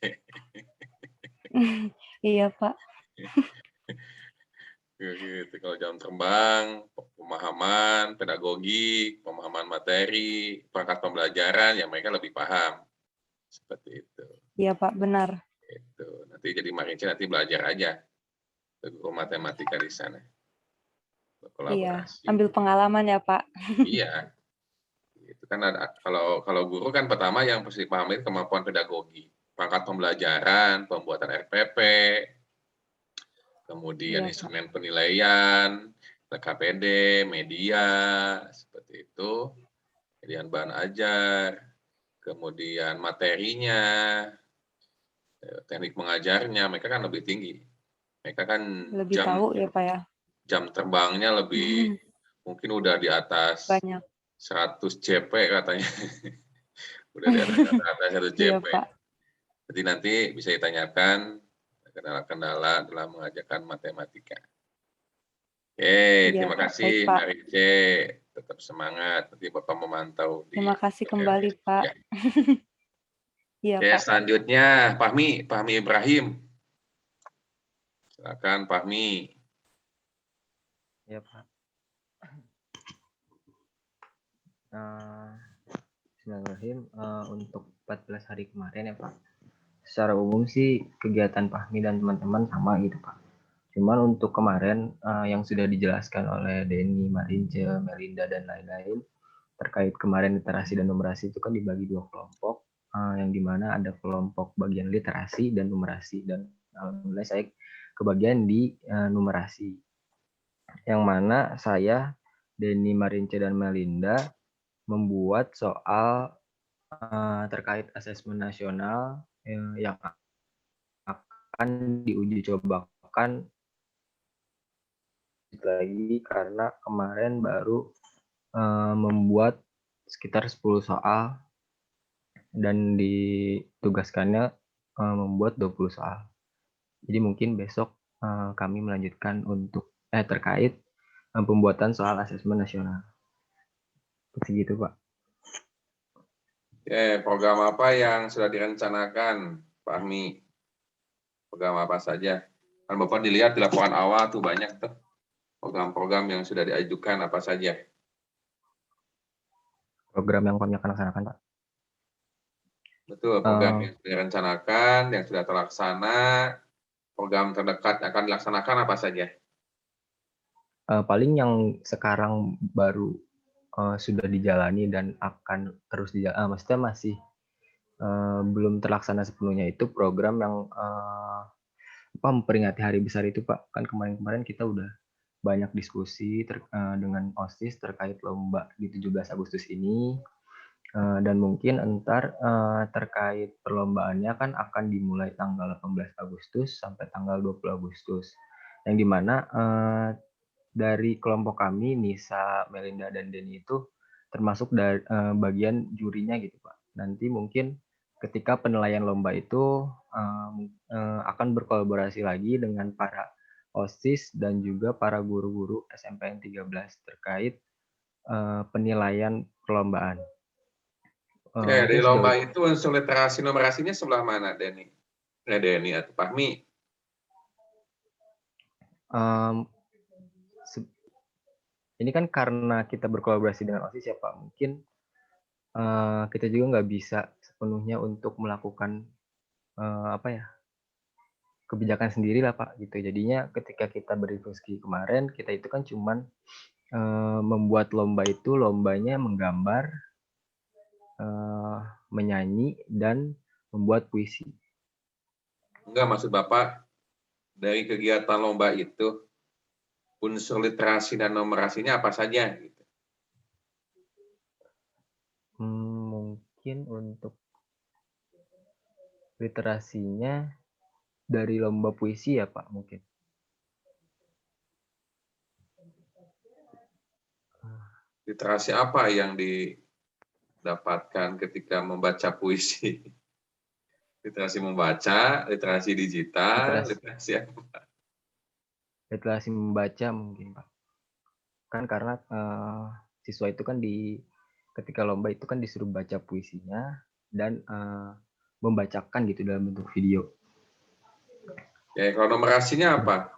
Iya, Pak. Gitu. Kalau jam terbang, pemahaman pedagogi, pemahaman materi, perangkat pembelajaran, ya mereka lebih paham. Seperti itu. Iya, Pak, benar. Itu. Nanti jadi Marince nanti belajar aja guru matematika di sana. Iya, Berkolaborasi. ambil pengalaman ya, Pak. Iya. Itu kan ada kalau guru kan pertama yang pasti pahami kemampuan pedagogi, perangkat pembelajaran, pembuatan RPP, kemudian Iya, Pak. instrumen penilaian, KPD, media, seperti itu, kemudian bahan ajar, kemudian materinya, teknik mengajarnya, mereka kan lebih tinggi. Mereka kan Lebih tahu ya, Pak ya. jam terbangnya lebih mungkin udah di atas Banyak. 100 JP katanya. Udah di atas 100 Iya, JP. Pak. Jadi nanti bisa ditanyakan kendala-kendala dalam mengajarkan matematika. Oke, Iya, terima Pak. kasih Baik, Pak. Marince. Tetap semangat. Nanti Bapak memantau di Terima kasih kembali, Pak. ya. Iya, Oke, Pak. selanjutnya Fahmi Ibrahim. Silakan Fahmi. Ya, Pak. Bismillahirrahmanirrahim. Untuk 14 hari kemarin ya, Pak. Secara umum sih kegiatan Fahmi dan teman-teman sama gitu, Pak. Cuman untuk kemarin yang sudah dijelaskan oleh Denny, Marince, Melinda, dan lain-lain terkait kemarin literasi dan numerasi itu kan dibagi 2 kelompok, yang dimana ada kelompok bagian literasi dan numerasi, dan alhamdulillah saya kebagian di numerasi, yang mana saya, Denny, Marince, dan Melinda membuat soal terkait asesmen nasional yang akan diuji cobakan lagi karena kemarin baru membuat sekitar 10 soal dan ditugaskannya membuat 20 soal. Jadi mungkin besok kami melanjutkan untuk terkait pembuatan soal asesmen nasional. Begitu, Pak. Oke, program apa yang sudah direncanakan, Fahmi? Program apa saja? Kan Bapak dilihat di laporan awal tuh banyak tuh program-program yang sudah diajukan apa saja? Program yang kami akan laksanakan, Pak. Betul, program yang sudah direncanakan, yang sudah terlaksana, program terdekat yang akan dilaksanakan apa saja? Paling yang sekarang baru sudah dijalani dan akan terus dijalani, maksudnya masih belum terlaksana sepenuhnya itu program yang memperingati hari besar itu, Pak. Kan kemarin-kemarin kita udah banyak diskusi dengan OSIS terkait lomba di 17 Agustus ini. Dan mungkin entar terkait perlombaannya kan akan dimulai tanggal 18 Agustus sampai tanggal 20 Agustus. Yang dimana dari kelompok kami, Nisa, Melinda, dan Denny itu termasuk dari bagian jurinya gitu Pak. Nanti mungkin ketika penilaian lomba itu akan berkolaborasi lagi dengan para OSIS dan juga para guru-guru SMPN 13 terkait penilaian perlombaan. Di lomba itu unsur literasi numerasinya sebelah mana, Denny? Denny atau Fahmi? Ini kan karena kita berkolaborasi dengan OSIS ya Pak, mungkin kita juga nggak bisa sepenuhnya untuk melakukan kebijakan sendiri lah Pak gitu. Jadinya ketika kita berdiskusi kemarin, kita itu kan cuman membuat lomba itu lombanya menggambar, menyanyi, dan membuat puisi. Enggak, maksud Bapak dari kegiatan lomba itu unsur literasi dan numerasinya apa saja? Gitu. Mungkin untuk literasinya dari lomba puisi ya Pak mungkin. Literasi apa yang didapatkan ketika membaca puisi? Literasi membaca, literasi digital, literasi apa? Literasi membaca mungkin Pak. Kan karena siswa itu kan ketika lomba itu kan disuruh baca puisinya dan membacakan gitu dalam bentuk video. Ya, kalau numerasinya apa?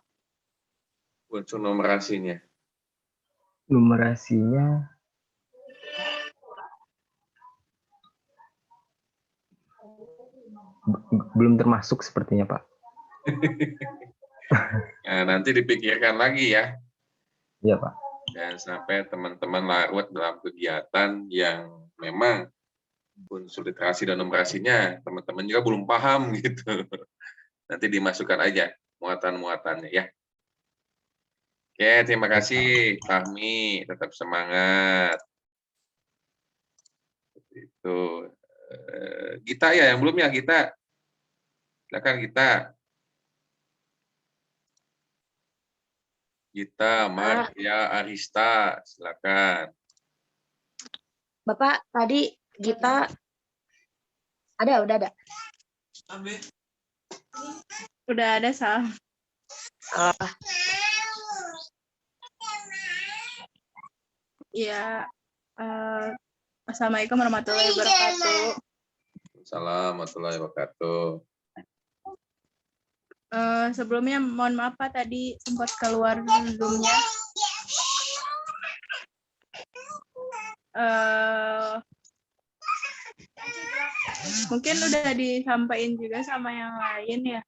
Unsur numerasinya? Numerasinya belum termasuk sepertinya Pak. Nah, nanti dipikirkan lagi ya. Iya Pak. Dan sampai teman-teman larut dalam kegiatan yang memang unsur literasi dan numerasinya teman-teman juga belum paham gitu. Nanti dimasukkan aja muatan-muatannya ya. Oke, terima kasih Fahmi, tetap semangat. Itu Gita ya yang belum ya Gita. Silakan Gita. Gita, Maria, Arista, silakan. Bapak tadi Gita udah ada. Udah ada, Sal. Ya, Assalamualaikum warahmatullahi wabarakatuh. Assalamualaikum warahmatullahi wabarakatuh. Sebelumnya mohon maaf Pak, tadi sempat keluar Zoom-nya. Mungkin udah disampaikan juga sama yang lain ya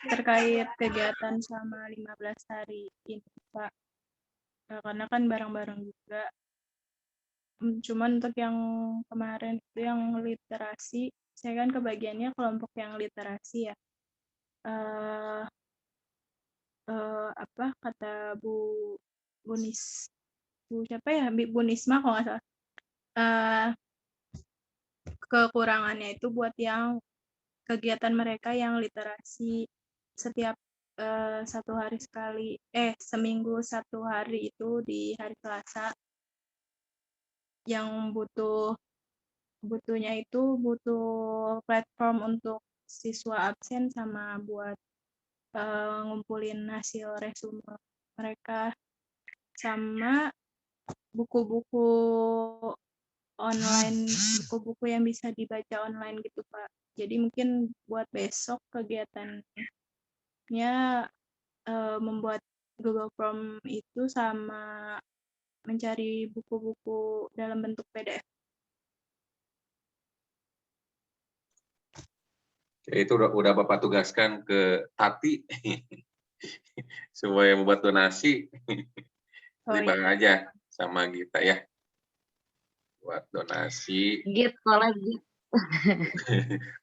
terkait kegiatan selama 15 hari ini Pak. Karena kan bareng-bareng juga. Cuman untuk yang kemarin itu yang literasi, saya kan kebagiannya kelompok yang literasi ya. Apa kata Bu siapa ya, Bu Nisma kalau nggak salah, kekurangannya itu buat yang kegiatan mereka yang literasi setiap 1 hari sekali, seminggu 1 hari itu di hari Selasa, yang butuhnya itu butuh platform untuk siswa absen sama buat ngumpulin hasil resume mereka, sama buku-buku online, buku-buku yang bisa dibaca online gitu Pak. Jadi mungkin buat besok kegiatannya membuat Google Form itu sama mencari buku-buku dalam bentuk PDF. Itu udah Bapak tugaskan ke Tati supaya membuat donasi. Bareng aja sama Gita ya. Buat donasi. Gitu lagi.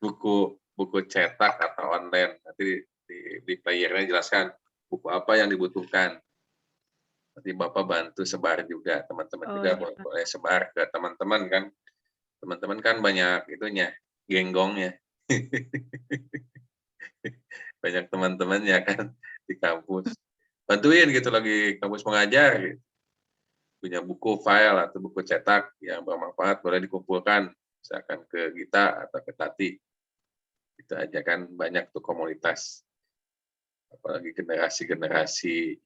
buku cetak atau online. Nanti di playernya jelaskan buku apa yang dibutuhkan. Nanti Bapak bantu sebar juga, teman-teman Oh juga iya, Pak. boleh sebar ke teman-teman kan. Teman-teman kan banyak itunya, genggongnya. Banyak teman-temannya kan di kampus. Bantuin gitu lagi kampus mengajar, gitu. Punya buku file atau buku cetak yang bermanfaat boleh dikumpulkan, misalkan ke Gita atau ke Tati. Itu aja kan banyak tuh komunitas, apalagi generasi-generasi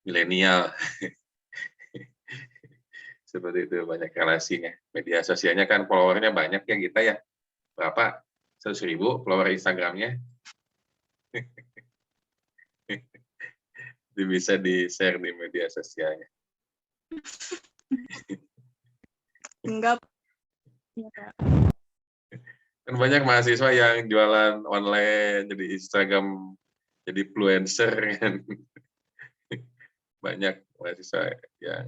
milenial. Seperti itu banyak relasinya. Media sosialnya kan followernya banyak ya kita ya. Berapa? 100.000 follower Instagramnya. Itu bisa di-share di media sosialnya. Enggak. Ya, Pak. Kan banyak mahasiswa yang jualan online, jadi Instagram, jadi influencer kan. Banyak mahasiswa yang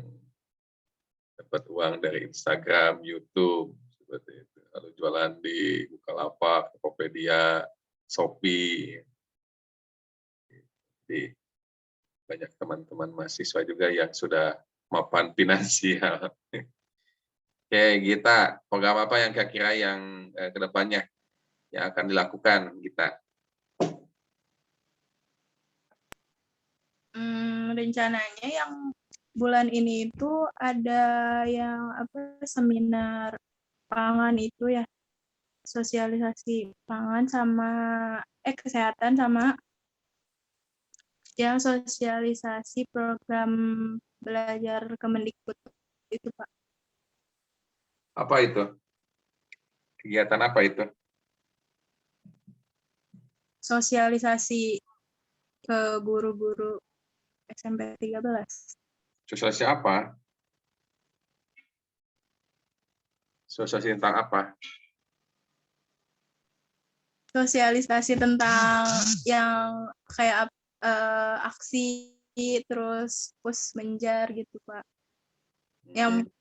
dapat uang dari Instagram, YouTube, seperti itu. Lalu jualan di Bukalapak, Tokopedia, Shopee. Jadi banyak teman-teman mahasiswa juga yang sudah mapan finansial. Oke, Gita, program apa yang kira-kira yang kedepannya yang akan dilakukan, Gita? Rencananya yang bulan ini itu ada yang seminar pangan itu ya, sosialisasi pangan sama kesehatan sama yang sosialisasi program belajar Kemendikbud itu, Pak. Apa itu? Kegiatan apa itu? Sosialisasi ke guru-guru SMP 13. Sosialisasi apa? Sosialisasi tentang apa? Sosialisasi tentang yang kayak aksi terus menjar gitu, Pak. Yang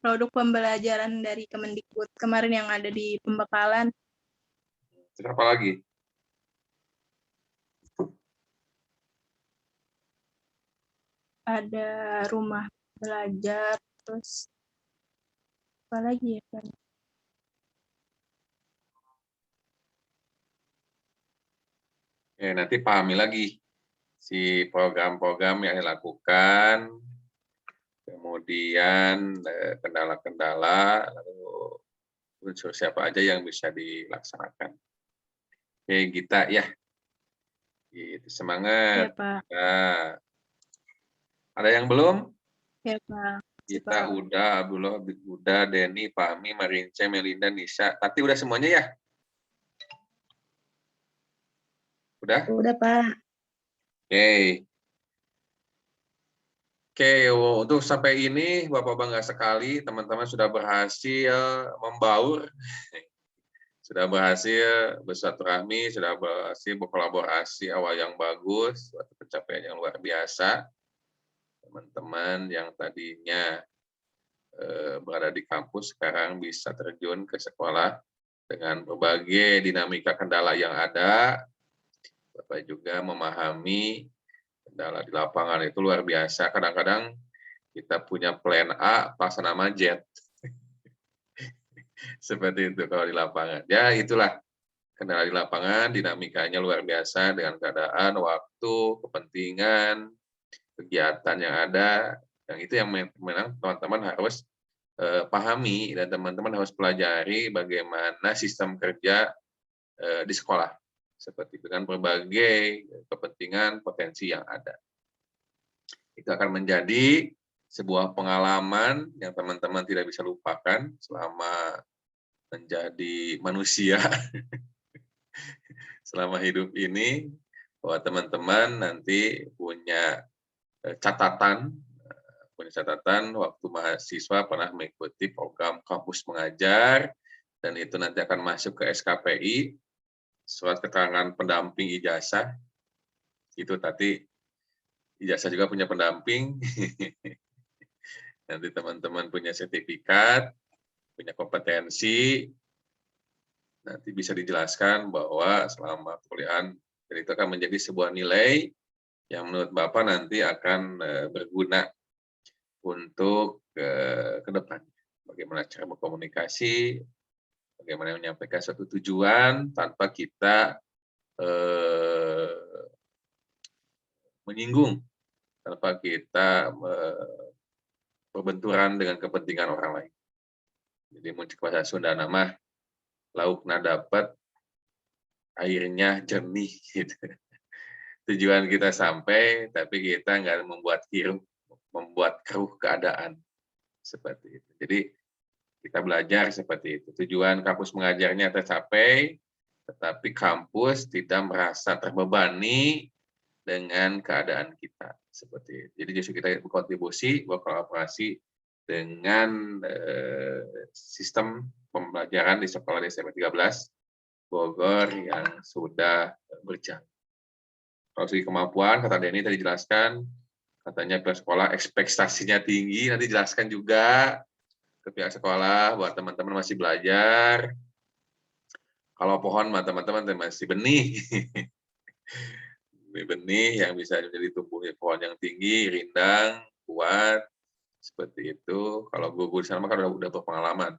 produk pembelajaran dari Kemendikbud kemarin yang ada di pembekalan. Terus apa lagi? Ada rumah belajar, terus apa lagi ya, Pak? Nanti pahami lagi si program-program yang dilakukan, kemudian kendala-kendala, lalu unsur siapa aja yang bisa dilaksanakan. Oke, Gita ya. Gitu, Ya, semangat. Pak. Nah, ada yang belum? Ya, Pak. Kita udah, Abdullah udah, Denny, Fahmi, Marince, Melinda, Nisa. Tati udah semuanya ya? Udah? Udah, Pak. Oke. Oke, untuk sampai ini Bapak bangga sekali teman-teman sudah berhasil membaur, sudah berhasil bersilaturahmi, sudah berhasil berkolaborasi awal yang bagus, suatu pencapaian yang luar biasa. Teman-teman yang tadinya berada di kampus sekarang bisa terjun ke sekolah dengan berbagai dinamika kendala yang ada. Bapak juga memahami kendala di lapangan itu luar biasa. Kadang-kadang kita punya plan A, nama jet. Seperti itu kalau di lapangan. Ya itulah kendala di lapangan, dinamikanya luar biasa dengan keadaan, waktu, kepentingan, kegiatan yang ada. Yang itu yang memang teman-teman harus pahami dan teman-teman harus pelajari bagaimana sistem kerja di sekolah. Seperti dengan berbagai kepentingan potensi yang ada. Itu akan menjadi sebuah pengalaman yang teman-teman tidak bisa lupakan selama menjadi manusia, selama hidup ini, bahwa teman-teman nanti punya catatan waktu mahasiswa pernah mengikuti program kampus mengajar, dan itu nanti akan masuk ke SKPI, surat keterangan pendamping ijazah, itu tadi ijazah juga punya pendamping, nanti teman-teman punya sertifikat, punya kompetensi, nanti bisa dijelaskan bahwa selama perkuliahan itu akan menjadi sebuah nilai yang menurut Bapak nanti akan berguna untuk ke depan. Bagaimana cara berkomunikasi, bagaimana menyampaikan suatu tujuan tanpa kita menyinggung, tanpa kita berbenturan dengan kepentingan orang lain. Jadi muncul bahasa Sunda nama laukna dapat, airnya jernih gitu. Tujuan kita sampai, tapi kita nggak membuat keruh keadaan seperti itu. Jadi kita belajar seperti itu. Tujuan kampus mengajarnya tercapai, tetapi kampus tidak merasa terbebani dengan keadaan kita seperti itu. Jadi justru kita berkontribusi, berkolaborasi dengan sistem pembelajaran di sekolah di SMP 13 Bogor yang sudah berjalan. Kalau segi kemampuan, kata Denny tadi jelaskan, katanya pihak sekolah ekspektasinya tinggi, nanti jelaskan juga ke pihak sekolah bahwa teman-teman masih belajar. Kalau pohon, teman-teman masih benih. Benih yang bisa menjadi tumbuh pohon yang tinggi, rindang, kuat, seperti itu. Kalau guru di sana kan udah berpengalaman.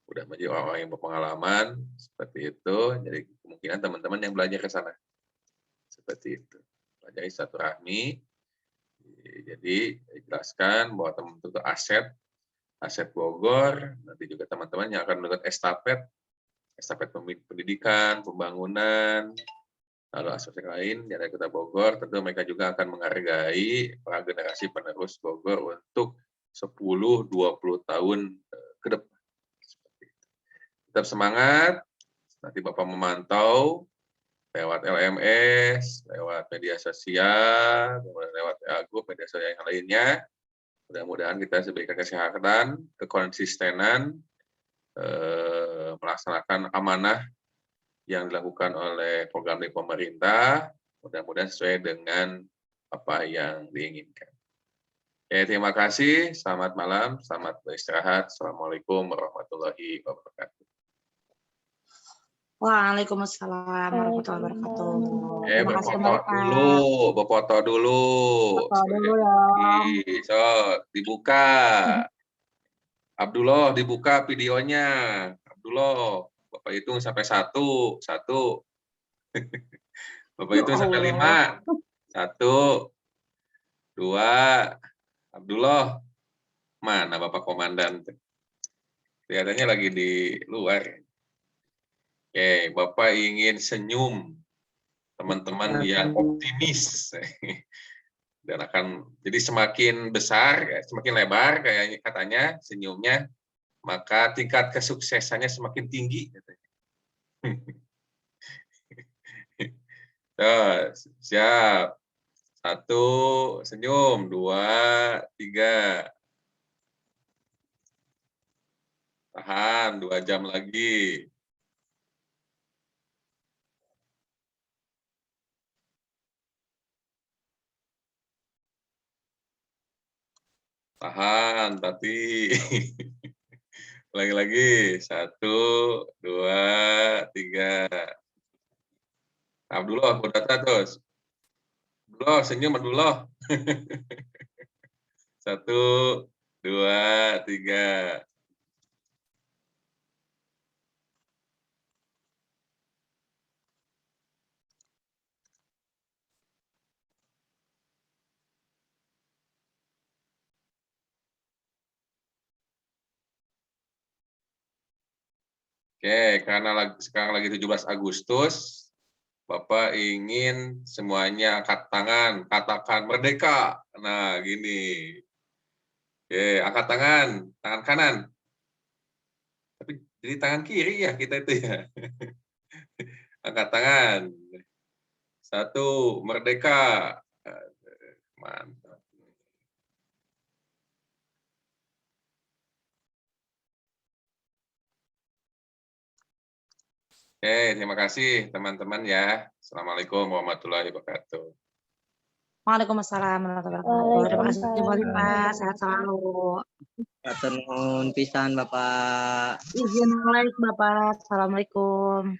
Udah menjadi orang-orang yang berpengalaman, seperti itu. Jadi kemungkinan teman-teman yang belajar ke sana. Seperti itu. Pelajari silaturahmi. Jadi jelaskan bahwa teman-teman itu aset Bogor. Nanti juga teman-teman yang akan melakukan estafet pendidikan, pembangunan, lalu aspek lain dari Kota Bogor, tentu mereka juga akan menghargai para generasi penerus Bogor untuk 10-20 tahun ke depan. Tetap semangat, nanti Bapak memantau lewat LMS, lewat media sosial, lewat grup media sosial yang lainnya. Mudah-mudahan kita diberikan kesehatan, kekonsistenan, melaksanakan amanah yang dilakukan oleh program dari pemerintah, mudah-mudahan sesuai dengan apa yang diinginkan. Terima kasih, selamat malam, selamat beristirahat. Assalamualaikum warahmatullahi wabarakatuh. Waalaikumsalam warahmatullahi wabarakatuh. Terima kasih kembali, Pak. Berfoto dulu. Foto dulu dong. So, dibuka. Abdullah, dibuka videonya. Abdullah, Bapak hitung sampai 1. Bapak hitung sampai 5. 1, 2. Abdullah, mana Bapak Komandan? Kelihatannya lagi di luar. Oke, Bapak ingin senyum teman-teman yang optimis. Dan akan jadi semakin besar, semakin lebar kayaknya katanya senyumnya, maka tingkat kesuksesannya semakin tinggi. Siap. 1, senyum. 2, 3. Tahan 2 jam lagi. Tahan, tapi lagi-lagi 1, 2, 3. Abdullah, udah terus. Abdullah, senyum Abdullah. 1, 2, 3. Oke, karena sekarang lagi 17 Agustus, Bapak ingin semuanya angkat tangan, katakan merdeka. Nah, gini. Oke, angkat tangan kanan. Tapi jadi tangan kiri ya kita itu ya. Angkat tangan. 1, merdeka. Mantap. Oke, terima kasih teman-teman ya. Assalamualaikum warahmatullahi wabarakatuh. Waalaikumsalam warahmatullahi wabarakatuh. Terima kasih kembali, Pak. Sehat selalu. Atur nuhun pisan Bapak. Izin like, Bapak. Assalamualaikum.